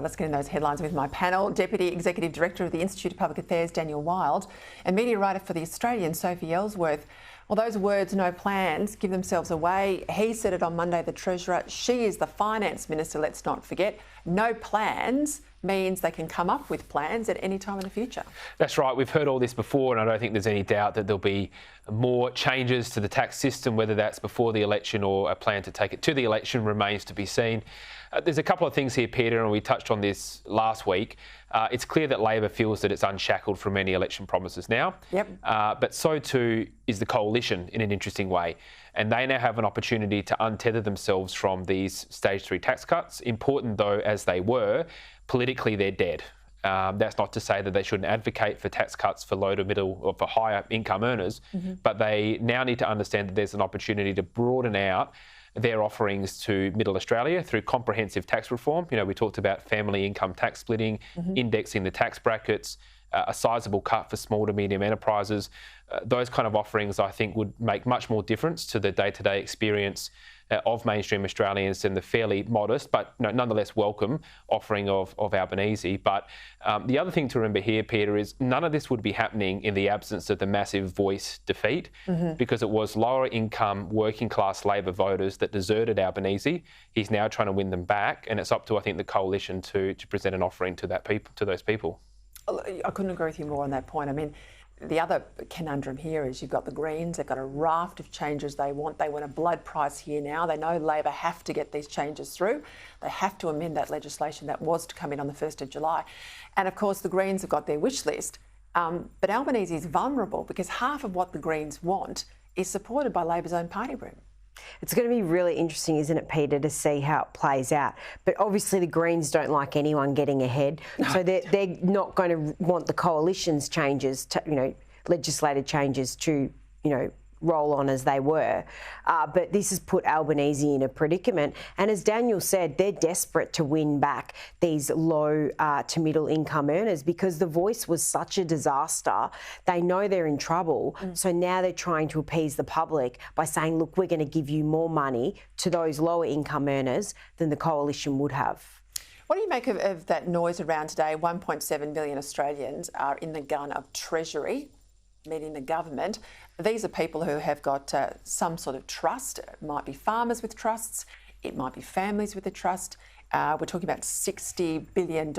Let's get in those headlines with my panel. Deputy Executive Director of the Institute of Public Affairs, Daniel Wild, and media writer for The Australian, Sophie Ellsworth. Well, those words, no plans, give themselves away. He said it on Monday, the Treasurer. She is the Finance Minister, let's not forget. No plans means they can come up with plans at any time in the future. That's right. We've heard all this before, and I don't think there's any doubt that there'll be more changes to the tax system, whether that's before the election or a plan to take it to the election remains to be seen. There's a couple of things here, Peter, and we touched on this last week. It's clear that Labor feels that it's unshackled from any election promises now. Yep. But so too is the coalition in an interesting way. And they now have an opportunity to untether themselves from these stage 3 tax cuts. Important though as they were, politically they're dead. That's not to say that they shouldn't advocate for tax cuts for low to middle or for higher income earners, but they now need to understand that there's an opportunity to broaden out their offerings to Middle Australia through comprehensive tax reform. You know, we talked about family income tax splitting, indexing the tax brackets, a sizable cut for small to medium enterprises. Those kind of offerings, I think, would make much more difference to the day-to-day experience of mainstream Australians than the fairly modest, but nonetheless welcome offering of Albanese. But the other thing to remember here, Peter, is none of this would be happening in the absence of the massive Voice defeat, because it was lower income working class Labor voters that deserted Albanese. He's now trying to win them back, and it's up to, I think, the coalition to present an offering to those people. I couldn't agree with you more on that point. I mean, the other conundrum here is you've got the Greens, they've got a raft of changes they want. They want a blood price here now. They know Labor have to get these changes through. They have to amend that legislation that was to come in on the 1st of July. And of course, the Greens have got their wish list. But Albanese is vulnerable because half of what the Greens want is supported by Labor's own party room. It's going to be really interesting, isn't it, Peter, to see how it plays out. But obviously the Greens don't like anyone getting ahead. So they're not going to want the coalition's changes, to, legislated changes to, roll on as they were. But this has put Albanese in a predicament. And as Daniel said, they're desperate to win back these low to middle income earners because the Voice was such a disaster. They know they're in trouble. So now they're trying to appease the public by saying, look, we're going to give you more money to those lower income earners than the coalition would have. What do you make of that noise around today? 1.7 million Australians are in the gun of Treasury, meaning the government. These are people who have got some sort of trust. It might be farmers with trusts. It might be families with a trust. We're talking about $60 billion.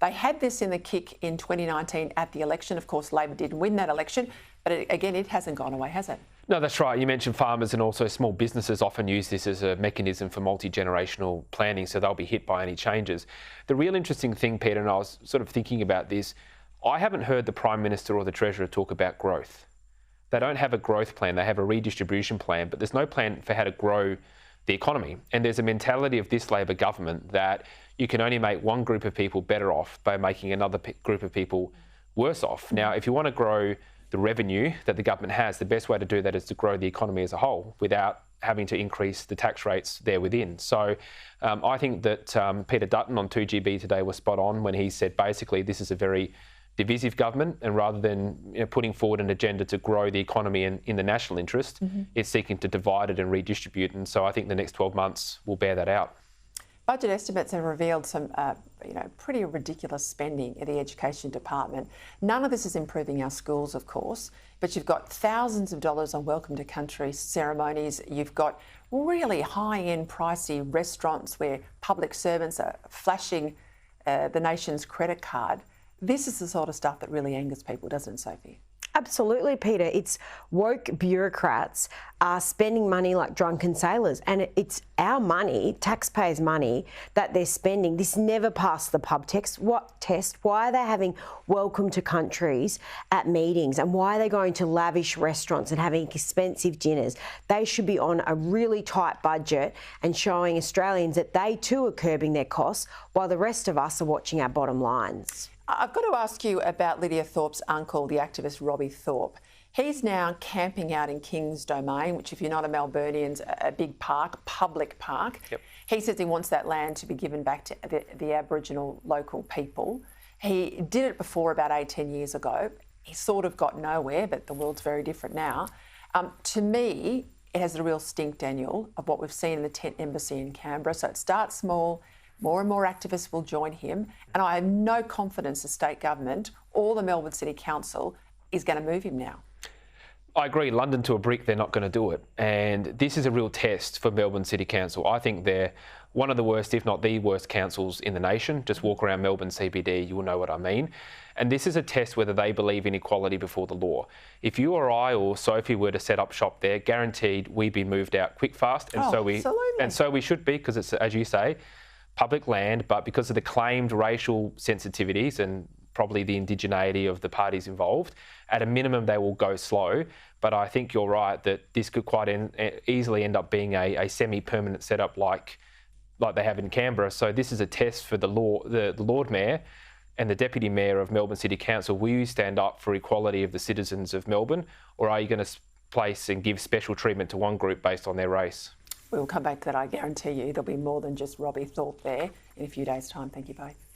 They had this in the kick in 2019 at the election. Of course, Labor didn't win that election, but again, it hasn't gone away, has it? No, that's right. You mentioned farmers and also small businesses often use this as a mechanism for multi-generational planning, so they'll be hit by any changes. The real interesting thing, Peter, and I was sort of thinking about this, I haven't heard the Prime Minister or the Treasurer talk about growth. They don't have a growth plan, they have a redistribution plan, but there's no plan for how to grow the economy. And there's a mentality of this Labor government that you can only make one group of people better off by making another group of people worse off. Now, if you want to grow the revenue that the government has, the best way to do that is to grow the economy as a whole without having to increase the tax rates there within. So I think that Peter Dutton on 2GB today was spot on when he said basically this is a very divisive government, and rather than putting forward an agenda to grow the economy in the national interest, it's seeking to divide it and redistribute. And so I think the next 12 months will bear that out. Budget estimates have revealed some, pretty ridiculous spending in the Education Department. None of this is improving our schools, of course, but you've got thousands of dollars on welcome to country ceremonies. You've got really high-end, pricey restaurants where public servants are flashing the nation's credit card. This is the sort of stuff that really angers people, doesn't it, Sophie? Absolutely, Peter. It's woke bureaucrats are spending money like drunken sailors, and it's our money, taxpayers' money, that they're spending. This never passed the pub test. Why are they having welcome to countries at meetings, and why are they going to lavish restaurants and having expensive dinners? They should be on a really tight budget and showing Australians that they too are curbing their costs while the rest of us are watching our bottom lines. I've got to ask you about Lydia Thorpe's uncle, the activist Robbie Thorpe. He's now camping out in King's Domain, which, if you're not a Melburnian, a big park, public park. Yep. He says he wants that land to be given back to the Aboriginal local people. He did it before about 18 years ago. He sort of got nowhere, but the world's very different now. To me, it has a real stink, Daniel, of what we've seen in the tent embassy in Canberra. So it starts small, More and more activists will join him. And I have no confidence the state government or the Melbourne City Council is going to move him now. I agree, London to a brick, they're not going to do it. And this is a real test for Melbourne City Council. I think they're one of the worst, if not the worst, councils in the nation. Just walk around Melbourne CBD, you will know what I mean. And this is a test whether they believe in equality before the law. If you or I or Sophie were to set up shop there, guaranteed we'd be moved out quick, fast. And so we should be, because it's, as you say, public land, but because of the claimed racial sensitivities and probably the indigeneity of the parties involved, at a minimum they will go slow. But I think you're right that this could quite easily end up being a semi-permanent setup like they have in Canberra. So this is a test for the Lord Mayor and the Deputy Mayor of Melbourne City Council. Will you stand up for equality of the citizens of Melbourne, or are you going to place and give special treatment to one group based on their race? We'll come back to that, I guarantee you. There'll be more than just Robbie Thorpe there in a few days' time. Thank you both.